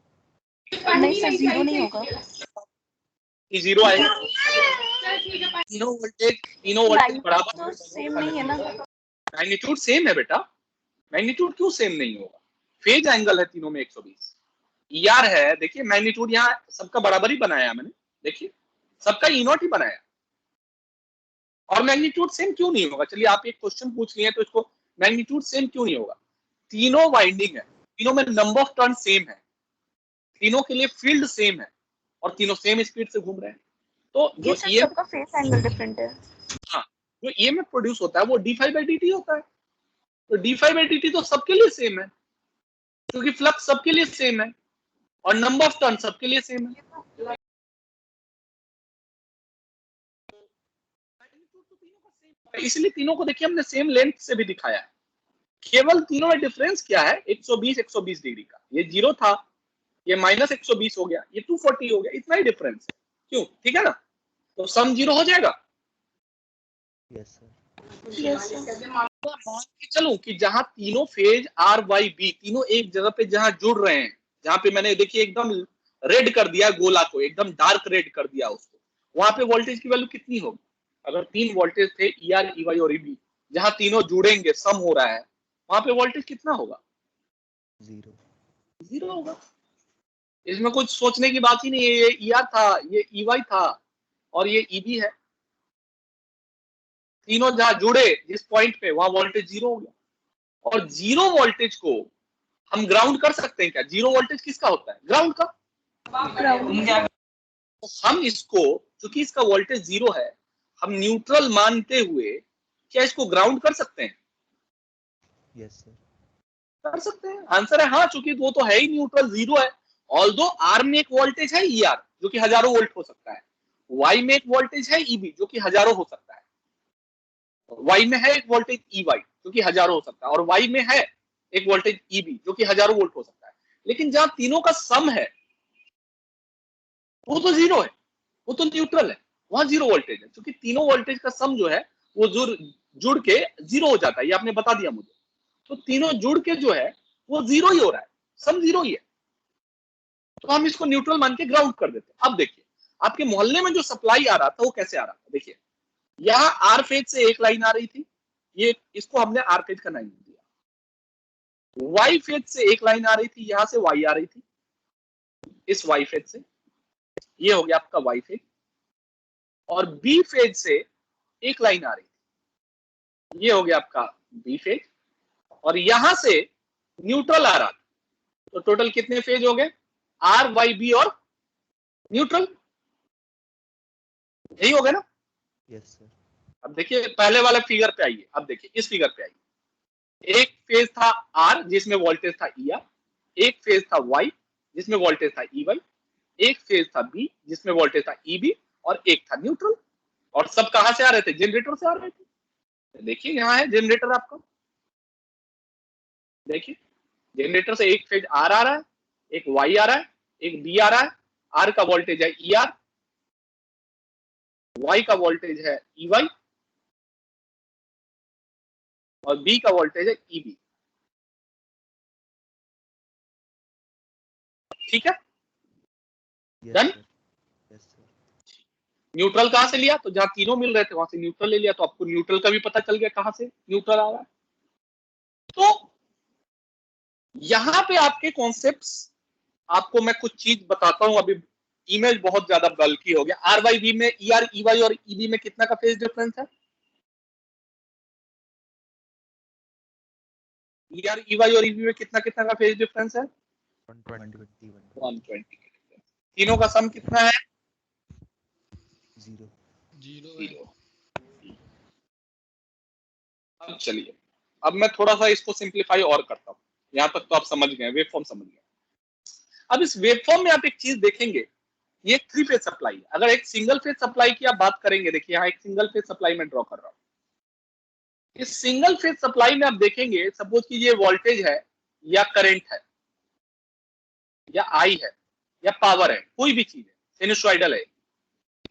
नहीं सर, 0 नहीं होगा। कि 0 आएगा? तीनों वोल्टेज बराबर तो सेम नहीं है ना। मैग्नीट्यूड सेम है बेटा। मैग्नीट्यूड क्यों सेम नहीं होगा? फेज एंगल है तीनों में 120। ईआर है, देखिए मैग्नीट्यूड यहाँ सबका बराबर ही बनाया मैंने, देखिए सबका ई0 ही बनाया। और मैग्नीट्यूड सेम क्यों नहीं होगा? चलिए आप एक क्वेश्चन पूछ लिए तो इसको, मैग्नीट्यूड सेम क्यों नहीं होगा? तीनों वाइंडिंग है, तीनों में नंबर ऑफ टर्न सेम है, तीनों के लिए फील्ड सेम है और तीनों सेम स्पीड से घूम रहे हैं। तो जो ये सबका फेस एंगल डिफरेंट है। हाँ, जो ईएमएफ प्रोड्यूस होता है वो d∅dt होता है। तो d∅dt तो सबके लिए सेम है, क्योंकि फ्लक्स सबके लिए सेम है और नंबर ऑफ टर्न सबके लिए सेम है। इसलिए तीनों को देखिए हमने सेम लेंथ से भी दिखाया है। केवल तीनों में डिफरेंस क्या है? 120 डिग्री का। ये 0 था, ये -120 हो गया, ये 240 हो गया, इतना ही डिफरेंस है। क्यों? ठीक है ना? तो सम 0 हो जाएगा। Yes sir. चलूं कि जहां तीनों फेज आर वाई बी तीनों एक जगह पे जहां जुड़ रहे हैं, जहां पे मैंने देखिए एकदम रेड कर दिया गोला को, एकदम डार्क रेड कर दिया उसको, वहां पे वोल्टेज की वैल्यू कितनी होगी? अगर 3 वोल्टेज थे ईआर, ईवाई और ईबी, जहां तीनों जुड़ेंगे, सम हो रहा है, वहां पे वोल्टेज कितना होगा? 0 होगा। इसमें कुछ सोचने की बात ही नहीं है। ये ईआर था, ये ईवाई था और ये ईबी है। तीनों जहां जुड़े जिस पॉइंट पे, वहां वोल्टेज 0 हो गया। और 0 वोल्टेज को हम ग्राउंड कर सकते हैं क्या? 0 वोल्टेज किसका होता है? ग्राउंड का। तो हम इसको, चूंकि इसका वोल्टेज 0 है, हम न्यूट्रल मानते हुए क्या इसको ग्राउंड कर सकते हैं? Yes sir. कर सकते हैं। आंसर है हाँ, चूंकि वो तो है ही न्यूट्रल, 0 है। ऑल्दो आर में एक वोल्टेज है ईआर, जो कि हजारों वोल्ट हो सकता है। वाई में एक वोल्टेज है ईबी, जो कि हजारों हो सकता है। वाई में है एक वोल्टेज ईवाई, जो कि हजारों हो सकता है। और वाई में है एक वोल्टेज ईबी, जो कि हजारों वोल्ट हो सकता है। लेकिन जहां तीनों का सम है, वो तो 0 है, वो तो न्यूट्रल है, वहां 0 वोल्टेज है। क्योंकि तीनों वोल्टेज का सम जो है वो जुड़ के 0 हो जाता है। ये आपने बता दिया मुझे। तो तीनों जुड़ के जो है वो 0 ही हो रहा है, सम 0 ही है। तो हम इसको न्यूट्रल मान के ग्राउंड कर देते हैं। अब देखिए आपके मोहल्ले में जो सप्लाई आ रहा था वो कैसे आ रहा था? देखिए यहाँ आर फेज से एक लाइन आ रही थी, ये इसको हमने आर फेज का नाम दिया। वाई फेज से एक लाइन आ रही थी, यहां से वाई आ रही थी, इस वाई फेज से, ये हो गया आपका वाई फेज। और बी फेज से एक लाइन आ रही थी, ये हो गया आपका बी फेज। और यहां से न्यूट्रल आ रहा था। तो टोटल कितने फेज हो गए? आर, वाई, बी और न्यूट्रल, यही हो गया ना? Yes sir. अब देखिए पहले वाले फिगर पे आइए, अब देखिए इस फिगर पे आइए। एक फेज था आर जिसमें वोल्टेज था ई आर, एक फेज था वाई जिसमें वोल्टेज था ई वाई, एक फेज था बी जिसमें वोल्टेज था ई बी, और एक था न्यूट्रल। और सब कहां से आ रहे थे? जनरेटर से आ रहे थे। देखिए यहाँ है जनरेटर आपका, देखिए जनरेटर से एक फेज आर आ रहा है, एक वाई आ रहा है, एक बी आ रहा है। आर का वोल्टेज है ई आर, वाई का वोल्टेज है ई वाई और बी का वोल्टेज है ई बी। ठीक है, डन। Yes sir. न्यूट्रल कहां से लिया? तो जहां तीनों मिल रहे थे वहां से न्यूट्रल ले लिया। तो आपको न्यूट्रल का भी पता चल गया कहां से न्यूट्रल आ रहा है। तो यहां पे आपके कॉन्सेप्ट्स, आपको मैं कुछ चीज बताता हूं। अभी इमेज बहुत ज्यादा बल्कि हो गया। आर वाई बी में ई आर, ई वाई और ई बी में कितना का फेज डिफरेंस है? ई आर, ई वाई और ई बी में कितना कितना का फेज डिफरेंस है? 120। तीनों का सम कितना है? 0। अब चलिए, अब मैं थोड़ा सा इसको सिंप्लीफाई और करता हूं। यहां तक तो आप समझ गए, वेव फॉर्म समझ गए। अब इस वेव फॉर्म में आप एक चीज देखेंगे ये एक 3 फेज सप्लाई है। अगर एक सिंगल फेज सप्लाई की आप बात करेंगे, देखिए यहाँ एक सिंगल फेज सप्लाई में ड्रॉ कर रहा हूँ। इस सिंगल फेज सप्लाई में आप देखेंगे, सपोज कि ये वोल्टेज है या करंट है या आई है या पावर है, कोई भी चीज है, सिनुसॉइडल है,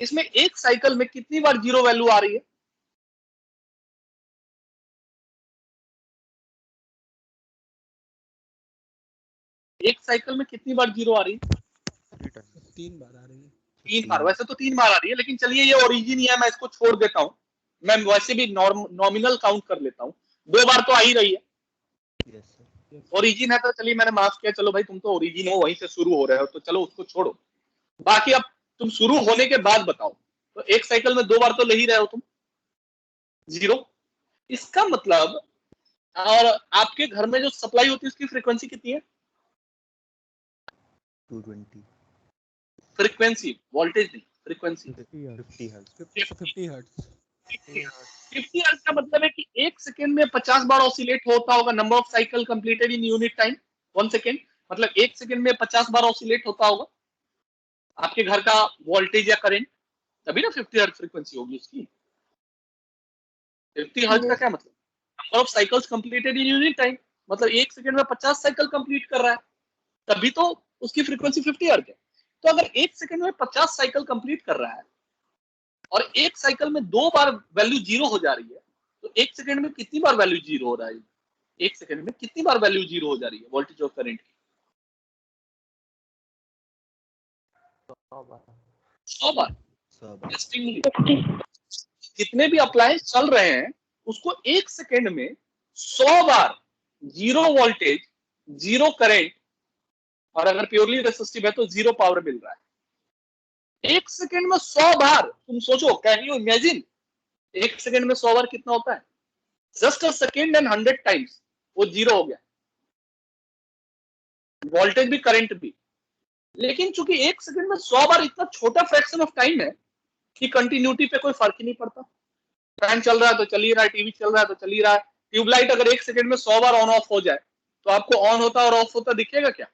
इसमें एक साइकिल में कितनी बार जीरो वैल्यू आ रही है? एक साइकिल में कितनी बार जीरो आ रही है? 3 बार आ रही है। 3 बार। वैसे तो 3 बार आ रही है, लेकिन चलिए ये ओरिजिन ही है, मैं इसको छोड़ देता हूं, मैं वैसे भी नॉमिनल काउंट कर लेता हूं। 2 बार तो आ ही रही है। Yes sir. ओरिजिन है तो चलिए मैंने माफ किया, चलो भाई तुम तो ओरिजिन हो, वहीं से शुरू हो रहे हो, तो चलो उसको छोड़ो। बाकी अब तुम शुरू होने के बाद बताओ, तो एक साइकिल में 2 बार तो ले ही रहे हो तुम जीरो। इसका मतलब, और आपके घर में जो सप्लाई होती है उसकी फ्रीक्वेंसी कितनी है? 220 फ्रीक्वेंसी, वोल्टेज नहीं, फ्रीक्वेंसी। 50 हर्ट्ज। 50 हर्ट्ज। 50 हर्ट्ज का मतलब है कि एक सेकेंड में 50 बार ऑसिलेट होता होगा। Number of cycle completed in unit time 1 second, मतलब एक सेकेंड में 50 बार ऑसिलेट होता होगा आपके घर का वोल्टेज या करंट, तभी ना 50 हर्ट्ज फ्रीक्वेंसी होगी उसकी। 50 हर्ट्ज का क्या मतलब? Number of cycles completed in unit time, मतलब एक सेकेंड में 50 साइकिल कंप्लीट कर रहा है, तभी तो उसकी फ्रीक्वेंसी 50 हर्ट्ज है। तो अगर एक सेकेंड में 50 साइकिल कंप्लीट कर रहा है और एक साइकिल में 2 बार वैल्यू जीरो हो जा रही है, तो एक सेकेंड में कितनी बार वैल्यू जीरो हो रहा है? एक सेकेंड में कितनी बार वैल्यू जीरो हो जा रही है वोल्टेज और करंट की? 100 बार। जितने भी अप्लायंस चल रहे हैं उसको एक सेकेंड में 100 बार जीरो वोल्टेज, जीरो करंट, और अगर प्योरली रेसिस्टिव है तो जीरो पावर मिल रहा है। एक सेकेंड में 100 बार, तुम सोचो, कैन यू इमेजिन? एक सेकेंड में 100 बार कितना होता है? Just a second and 100 times वो जीरो हो गया, वोल्टेज भी करंट भी। लेकिन चूंकि एक सेकंड में 100 बार इतना छोटा फ्रैक्शन ऑफ टाइम है कि कंटिन्यूटी पे कोई फर्क ही नहीं पड़ता। फैन चल रहा है तो चल ही रहा है, टीवी चल रहा है तो चल ही रहा है। ट्यूबलाइट अगर एक सेकंड में 100 बार ऑन ऑफ हो जाए तो आपको ऑन होता और ऑफ होता दिखेगा क्या?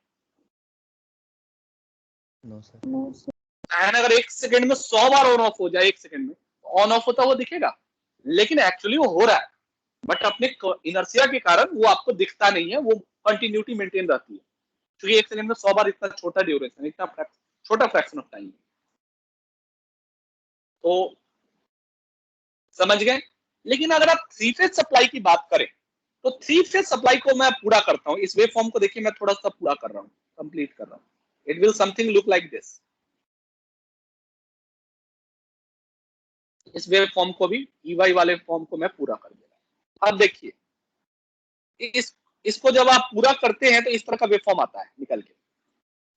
No sir. फैन अगर एक सेकंड में 100 बार ऑन ऑफ हो जाए, एक सेकंड में ऑन ऑफ होता वो दिखेगा, लेकिन एक्चुअली वो हो रहा है, बट अपने इनर्शिया के कारण वो आपको दिखता नहीं है, वो कंटिन्यूटी मेंटेन रहती है, क्योंकि एक सेकंड में 100 बार इतना छोटा ड्यूरेशन, इतना छोटा फ्रैक्शन ऑफ टाइम है। तो समझ गए? लेकिन अगर आप 3 फेज सप्लाई की बात करें तो 3 फेज सप्लाई को मैं पूरा करता हूं। इस वेव फॉर्म को देखिए, मैं थोड़ा सा पूरा कर रहा हूं, कंप्लीट कर रहा हूं। It will something look like this. इस वेव फॉर्म को भी, ईवाई वाले फॉर्म को मैं पूरा कर दे रहा हूं। अब देखिए, इसको जब आप पूरा करते हैं तो इस तरह का वेव फॉर्म आता है निकल के।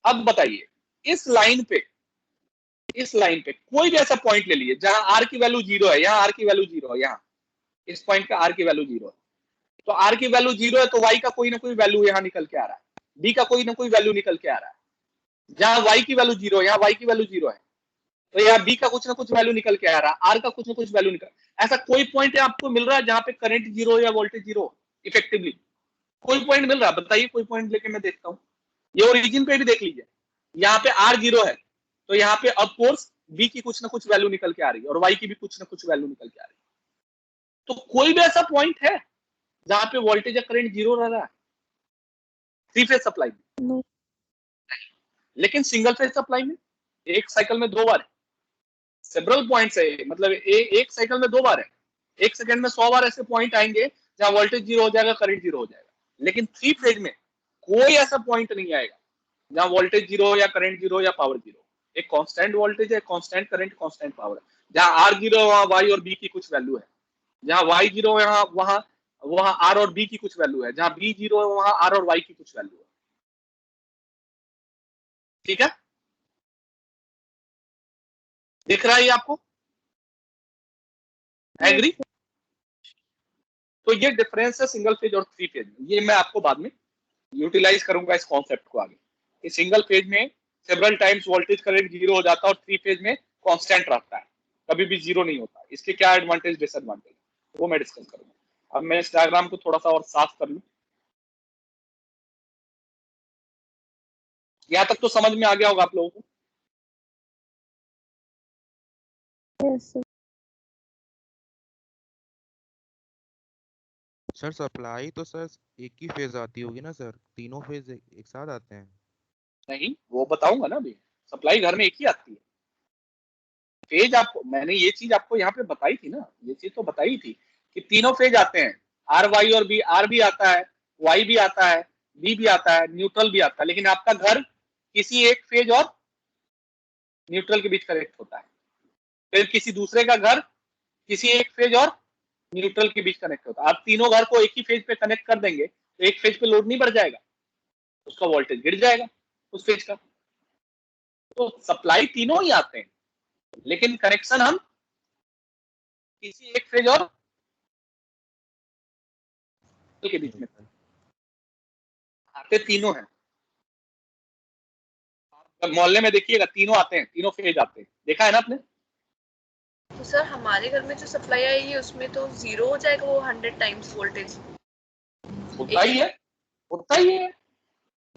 अब बताइए, इस लाइन पे कोई भी ऐसा पॉइंट ले लीजिए जहां आर की वैल्यू जीरो है, यहाँ आर की वैल्यू जीरो है, यहाँ इस पॉइंट पे आर की वैल्यू जीरो है, तो आर की वैल्यू जीरो है तो वाई का कोई ना कोई वैल्यू यहाँ निकल के आ रहा है, बी का कोई ना कोई वैल्यू निकल के आ रहा है। जहां वाई की वैल्यू जीरो है, यहाँ वाई की वैल्यू जीरो है, तो यहाँ बी का कुछ ना कुछ वैल्यू निकल के आ रहा है, आर का कुछ ना कुछ वैल्यू निकल। ऐसा कोई पॉइंट है आपको मिल रहा है जहां पे करंट जीरो या वोल्टेज जीरो इफेक्टिवली? कोई पॉइंट मिल रहा है? बताइए कोई पॉइंट लेके मैं देखता हूँ। ये ओरिजिन पे भी देख लीजिए, यहाँ पे आर जीरो है तो यहाँ पे ऑफकोर्स बी की कुछ ना कुछ वैल्यू निकल के आ रही है और वाई की भी कुछ ना कुछ वैल्यू निकल के आ रही है। तो कोई भी ऐसा पॉइंट है जहां पे वोल्टेज या करंट जीरो रह रहा है 3 फेज सप्लाई में? लेकिन सिंगल फेज सप्लाई में एक साइकिल में 2 बार है, सेवरल पॉइंट्स है, मतलब एक साइकिल में 2 बार है। एक सेकंड में 100 बार ऐसे पॉइंट आएंगे जहां वोल्टेज जीरो हो जाएगा, करंट जीरो हो जाएगा। लेकिन 3 फेज में कोई ऐसा पॉइंट नहीं आएगा जहां वोल्टेज जीरो या करंट जीरो या पावर जीरो। एक कांस्टेंट वोल्टेज है, कांस्टेंट करंट, कांस्टेंट पावर है। जहां आर जीरो है वहां वाई और बी की कुछ वैल्यू है, जहां वाई जीरो है वहां वहां आर और बी की कुछ वैल्यू है, जहां बी जीरो है वहां आर और वाई की कुछ वैल्यू है। ठीक है, दिख रहा है ये आपको? एग्री? तो ये डिफरेंस है सिंगल फेज और 3 फेज में। ये मैं आपको बाद में यूटिलाइज करूंगा इस कॉन्सेप्ट को आगे, कि सिंगल फेज में several times voltage current zero हो जाता है और 3 फेज में कांस्टेंट रहता है, कभी भी जीरो नहीं होता। इसके क्या एडवांटेज डिसएडवांटेज वो मैं डिस्कस करूंगा। अब मैं इस डायग्राम को थोड़ा सा और साफ कर लूं। यहाँ तक तो समझ में आ गया होगा आप लोगों को? Yes sir. सर सप्लाई तो सर एक ही फेज आती होगी ना सर, तीनों फेज एक साथ आते हैं? नहीं, वो बताऊंगा ना अभी। सप्लाई घर में एक ही आती है। फेज आपको मैंने ये चीज आपको यहाँ पे बताई थी ना, ये चीज तो बताई थी कि तीनों फेज आते हैं। आर वाई और बी, आर भी आता है, वाई भी आता है, बी भी आता है, न्यूट्रल भी आता है, लेकिन आपका घर किसी एक फेज और न्यूट्रल के बीच कनेक्ट होता है। फिर किसी दूसरे का घर किसी एक फेज और न्यूट्रल के बीच कनेक्ट होता है। आप तीनों घर को एक ही फेज पे कनेक्ट कर देंगे तो एक फेज पे लोड नहीं बढ़ जाएगा, उसका वोल्टेज गिर जाएगा उस फेज का। तो सप्लाई तीनों ही आते हैं, लेकिन कनेक्शन हम किसी एक फेज और के बीच में आते तीनों हैं। मोहल्ले में देखिएगा तीनों आते हैं, तीनों फेज आते हैं, देखा है ना आपने? तो सर हमारे घर में जो सप्लाई आएगी उसमें तो 0 हो जाएगा वो 100 टाइम्स वोल्टेज। होता ही है, होता ही है।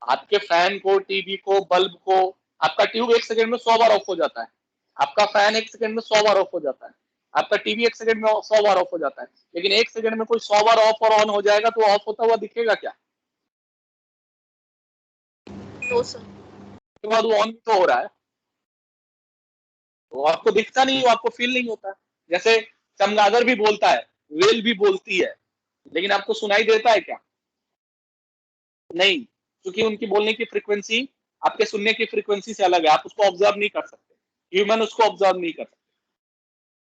आपके फैन को, टीवी को, बल्ब को, आपका ट्यूब एक सेकंड में 100 बार ऑफ हो जाता है, आपका फैन एक सेकंड में 100 बार ऑफ हो जाता है, आपका टीवी एक सेकंड में 100 बार ऑफ हो जाता है, लेकिन एक सेकंड में कोई 100 बार ऑफ और ऑन हो जाएगा तो ऑफ होता हुआ दिखेगा क्या? No sir. उसके बाद वो ऑन भी तो हो रहा है, वो आपको दिखता नहीं, वो आपको फील नहीं होता। जैसे चमगादड़ भी बोलता है, वेल भी बोलती है, लेकिन आपको सुनाई देता है क्या? नहीं, क्योंकि उनकी बोलने की फ्रीक्वेंसी आपके सुनने की फ्रीक्वेंसी से अलग है, आप उसको ऑब्जर्व नहीं कर सकते, ह्यूमन उसको ऑब्जर्व नहीं कर सकते।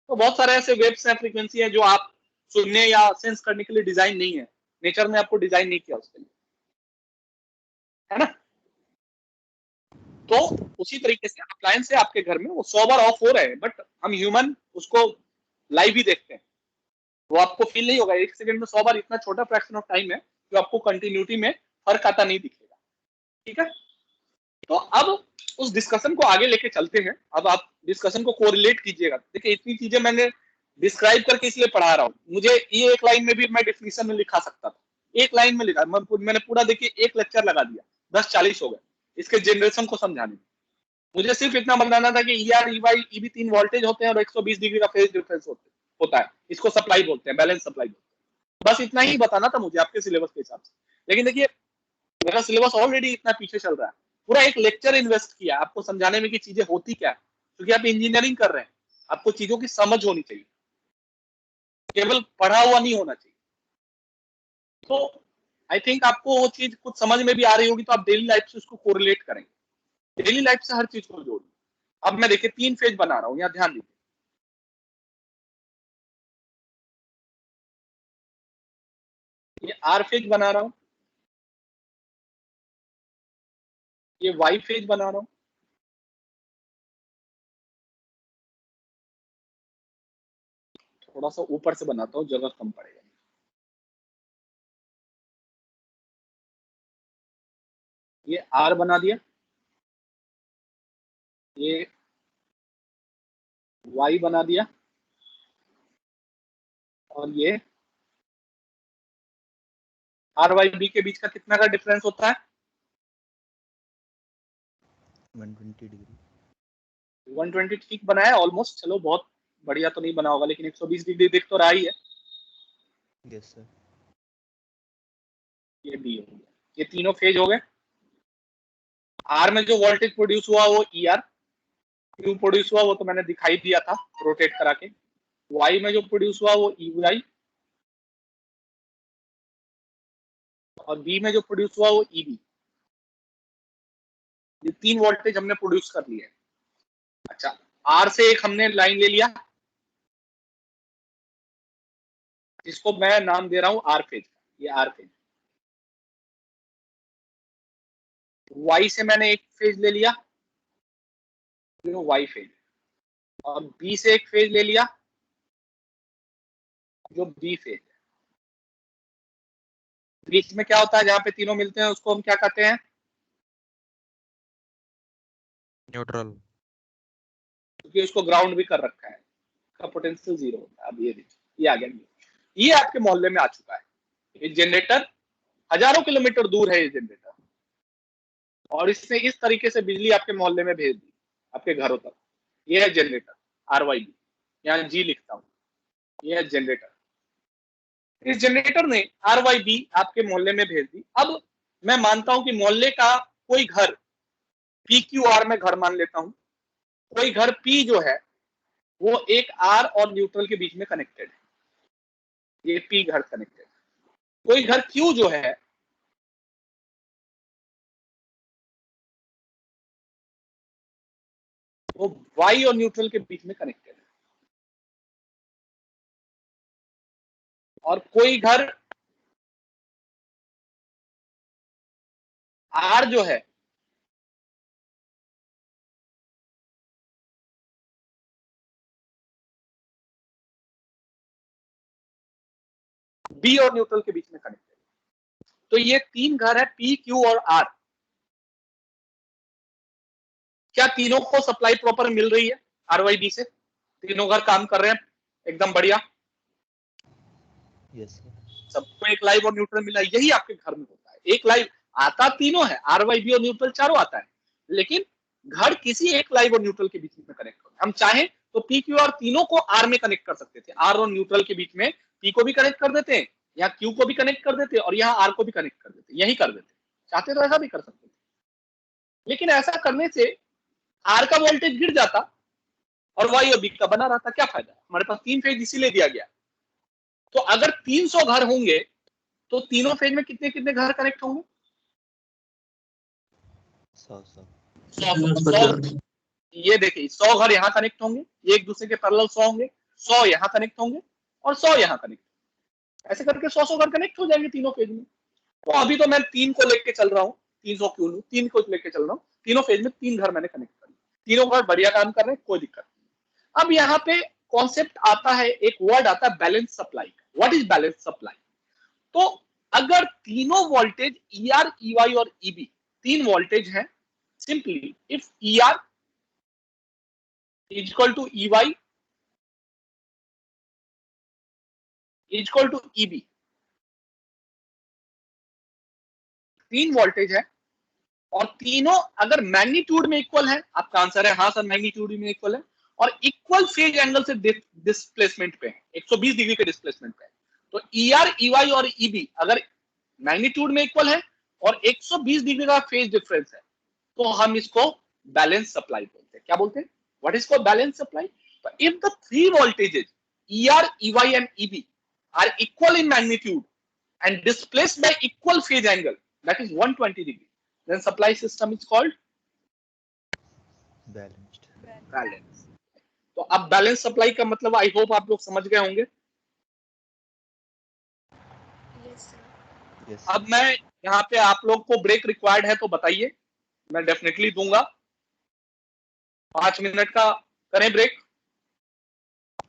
तो बहुत सारे ऐसे वेव्स हैं, फ्रीक्वेंसी है जो आप सुनने या सेंस करने के लिए डिजाइन नहीं है, नेचर ने आपको डिजाइन नहीं किया उसके लिए, है ना? तो उसी तरीके से अप्लायंस से आपके घर में वो 100 बार ऑफ हो रहे हैं, बट हम ह्यूमन उसको लाइव ही देखते हैं, वो आपको फील नहीं होगा। एक सेकंड में 100 बार इतना छोटा फ्रैक्शन ऑफ टाइम है जो आपको कंटिन्यूटी में फर्क आता नहीं दिखेगा। ठीक है, तो अब उस डिस्कशन को आगे लेके चलते हैं। अब आप डिस्कशन को कोरिलेट कीजिएगा। देखिए इतनी चीजें मैंने डिस्क्राइब करके इसलिए पढ़ा रहा हूँ, मुझे ये एक लाइन में भी मैं डेफिनेशन में लिखा सकता था, एक लाइन में लिखा, मैंने पूरा देखिए एक लेक्चर लगा दिया, 10-40 हो गए इसके जनरेशन को समझाने में। मुझे सिर्फ इतना बताना था कि E R, E Y, E B 3 voltage होते हैं और 120 डिग्री का फेज डिफरेंस होता है, इसको सप्लाई बोलते हैं, बैलेंस सप्लाई बोलते हैं। बस इतना ही बताना था मुझे आपके सिलेबस के हिसाब से। लेकिन देखिए मेरा सिलेबस ऑलरेडी इतना पीछे चल रहा है, पूरा एक लेक्चर इन्वेस्ट किया आपको समझाने में कि चीजें होती क्या है, क्योंकि आप इंजीनियरिंग कर रहे हैं, आपको चीजों की समझ होनी चाहिए, केवल पढ़ा हुआ नहीं होना चाहिए। तो आई थिंक आपको वो चीज कुछ समझ में भी आ रही होगी, तो आप डेली लाइफ से उसको कोरिलेट करेंगे, डेली लाइफ से हर चीज को जोड़िए। अब मैं देखिए 3 फेज बना रहा हूं, यहाँ ध्यान दीजिए। ये आर फेज बना रहा हूं, ये वाई फेज बना रहा हूं, थोड़ा सा ऊपर से बनाता हूं, जगह कम पड़ेगा। ये आर बना दिया, ये वाई बना दिया, और ये आर वाई बी के बीच का कितना का डिफरेंस होता है? 120 डिग्री। 120 ठीक बनाया ऑलमोस्ट, चलो बहुत बढ़िया तो नहीं बना होगा, लेकिन 120 डिग्री दिख तो रहा ही है। Yes sir. ये बी हो गया, ये तीनों फेज हो गए। आर में जो वोल्टेज प्रोड्यूस हुआ वो ई आर, क्यू प्रोड्यूस हुआ वो तो मैंने दिखाई दिया था रोटेट करा के। वाई में जो प्रोड्यूस हुआ वो ई वाई, और बी में जो प्रोड्यूस हुआ वो ई बी। ये 3 वोल्टेज हमने प्रोड्यूस कर लिए। अच्छा, आर से एक हमने लाइन ले लिया, जिसको मैं नाम दे रहा हूं आर फेज, ये आर फेज। वाई से मैंने एक फेज ले लिया, वाई फेज, और बी से एक फेज ले लिया जो बी फेज है। बीच में क्या होता है, जहां पे तीनों मिलते हैं उसको हम क्या कहते हैं? न्यूट्रल। क्योंकि उसको ग्राउंड भी कर रखा है, का पोटेंशियल 0 होता है। अब ये देखिए, ये आ गया, ये आपके मोहल्ले में आ चुका है। ये जनरेटर हजारों किलोमीटर दूर है ये जनरेटर, और इसने इस तरीके से बिजली आपके मोहल्ले में भेज दी आपके घरों तक। ये है जनरेटर आर वाई बी। यहाँ जी लिखता हूँ, ये है जनरेटर। इस जनरेटर ने RYB आपके मोहल्ले में भेज दी। अब मैं मानता हूं कि मोहल्ले का कोई घर PQR में घर मान लेता हूं, कोई घर P जो है वो एक R और न्यूट्रल के बीच में कनेक्टेड है, ये P घर कनेक्टेड। कोई घर Q जो है वो Y और न्यूट्रल के बीच में कनेक्टेड है, और कोई घर R जो है B और न्यूट्रल के बीच में कनेक्टेड है। तो ये तीन घर है P, Q और R। क्या तीनों को सप्लाई प्रॉपर मिल रही है RYB से? तीनों घर काम कर रहे हैं एकदम बढ़िया? Yes sir. सबको एक लाइव और न्यूट्रल मिला, यही आपके घर में होता है। एक लाइव आता तीनों है, RYB और न्यूट्रल चारों आता है, लेकिन घर किसी एक लाइव और न्यूट्रल के बीच में कनेक्ट होता है। हम चाहें तो P, Q और तीनों को R में कनेक्ट कर सकते थे। R और न्यूट्रल के बीच में P को भी कनेक्ट कर देते हैं, यहाँ Q को भी कनेक्ट कर देते और यहाँ R को भी कनेक्ट कर देते, यही कर देते। चाहते तो ऐसा भी कर सकते थे, लेकिन ऐसा करने से R का वोल्टेज गिर जाता और Y और B का बना रहता। क्या फायदा? हमारे पास तीन फेज इसीलिए दिया गया। तो अगर 300 घर होंगे तो तीनों फेज में कितने कितने घर कनेक्ट होंगे? 100। ये देखिए 100 घर यहाँ कनेक्ट होंगे, ये एक दूसरे के पैरेलल 100 होंगे, 100 यहाँ कनेक्ट होंगे और 100 यहाँ कनेक्ट, ऐसे करके 100 घर कनेक्ट हो जाएंगे तीनों फेज में। तो अभी तो मैं 3 को लेके चल रहा हूँ, 300 क्यों लूं, 3 को लेके चल रहा हूँ, तीनों फेज में 3 घर मैंने कनेक्ट कर दिए, तीनों घर बढ़िया काम कर रहे हैं, कोई दिक्कत नहीं। अब यहाँ पे कॉन्सेप्ट आता है, एक वर्ड आता है balance supply. What is balance supply? तो अगर तीनों वोल्टेज ER, EY और EB तीन वोल्टेज हैं, simply if ER is equal to EY is equal to EB, तीन वोल्टेज है और तीनों अगर मैग्नीट्यूड में इक्वल है, आपका आंसर है हाँ सर मैग्नीट्यूड में इक्वल है, और इक्वल फेज एंगल से डिस्प्लेसमेंट पे है, 120 डिग्री के डिस्प्लेसमेंट पे है। तो ER, EY और EB अगर मैग्नीट्यूड में इक्वल है और 120 डिग्री का फेज डिफरेंस है, तो हम इसको बैलेंस सप्लाई बोलते हैं। क्या बोलते हैं? What is called balance supply? तो if the three voltages ER, EY and EB are equal in magnitude and displaced by equal phase angle, that is 120 degree, then supply system is called balanced. तो अब balance supply का मतलब I hope आप लोग समझ गए होंगे। yes, अब मैं यहाँ पे आप लोग को ब्रेक रिक्वायर्ड है तो बताइए, मैं डेफिनेटली दूंगा। 5 मिनट का करें ब्रेक?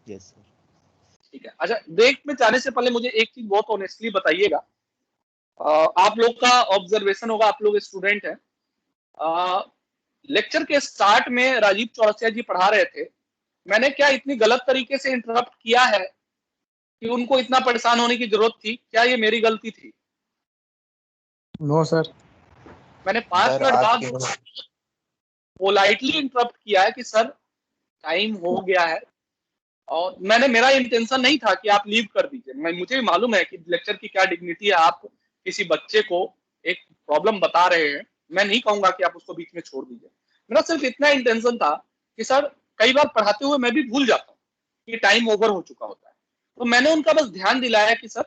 Yes sir. ठीक है। अच्छा, ब्रेक में जाने से पहले मुझे एक चीज बहुत ऑनेस्टली बताइएगा, आप लोग का ऑब्जर्वेशन होगा, आप लोग स्टूडेंट हैं, लेक्चर के स्टार्ट में राजीव चौरसिया जी पढ़ा रहे थे, मैंने क्या इतनी गलत तरीके से इंटरप्ट किया है कि उनको इतना परेशान होने की जरूरत थी? क्या ये मेरी गलती थी? No sir. मैंने 5 मिनट बाद पोलाइटली इंटरप्ट किया है कि सर टाइम हो गया है, और मेरा इंटेंशन नहीं था कि आप लीव कर दीजिए। मुझे भी मालूम है कि लेक्चर की क्या डिग्निटी है, आप किसी बच्चे को एक प्रॉब्लम बता रहे हैं, मैं नहीं कहूंगा कि आप उसको बीच में छोड़ दीजिए। मेरा सिर्फ इतना इंटेंशन था कि सर कई बार पढ़ाते हुए मैं भी भूल जाता हूँ कि टाइम ओवर हो चुका होता है, तो मैंने उनका बस ध्यान दिलाया कि सर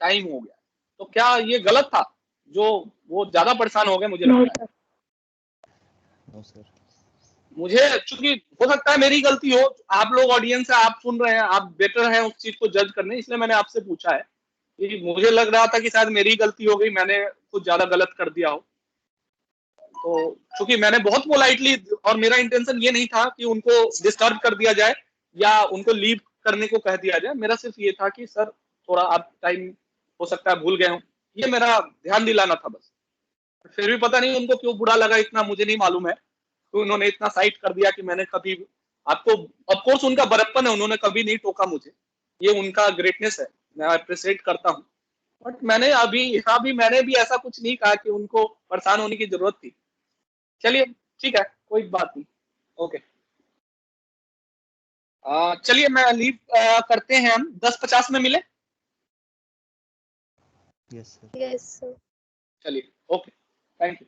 टाइम हो गया। तो क्या ये गलत था? जो वो ज्यादा परेशान हो गए मुझे लगता है। No sir. मुझे चूंकि हो सकता है मेरी गलती हो, आप लोग ऑडियंस है, आप सुन रहे हैं, आप बेटर हैं उस चीज को जज करने, इसलिए मैंने आपसे पूछा है कि मुझे लग रहा था कि शायद मेरी गलती हो गई, मैंने कुछ ज्यादा गलत कर दिया हो। तो चूंकि मैंने बहुत पोलाइटली, और मेरा इंटेंशन ये नहीं था कि उनको डिस्टर्ब कर दिया जाए या उनको लीव करने को कह दिया जाए, मेरा सिर्फ ये था कि सर थोड़ा आप टाइम हो सकता है भूल गए हो, ये मेरा ध्यान दिलाना था बस। फिर भी पता नहीं उनको क्यों बुरा लगा, इतना मुझे नहीं मालूम है, तो उन्होंने इतना साइट कर दिया कि मैंने कभी आपको, ऑफ कोर्स उनका बड़प्पन है, उन्होंने कभी नहीं टोका मुझे, ये उनका ग्रेटनेस है, मैं अप्रिशिएट करता हूँ। बट मैंने मैंने भी ऐसा कुछ नहीं कहा कि उनको परेशान होने की जरूरत थी। चलिए ठीक है, कोई बात नहीं, ओके। चलिए मैं लीव करते हैं, हम 10:50 में मिले। Yes sir. Yes sir. चलिए ओके, थैंक यू।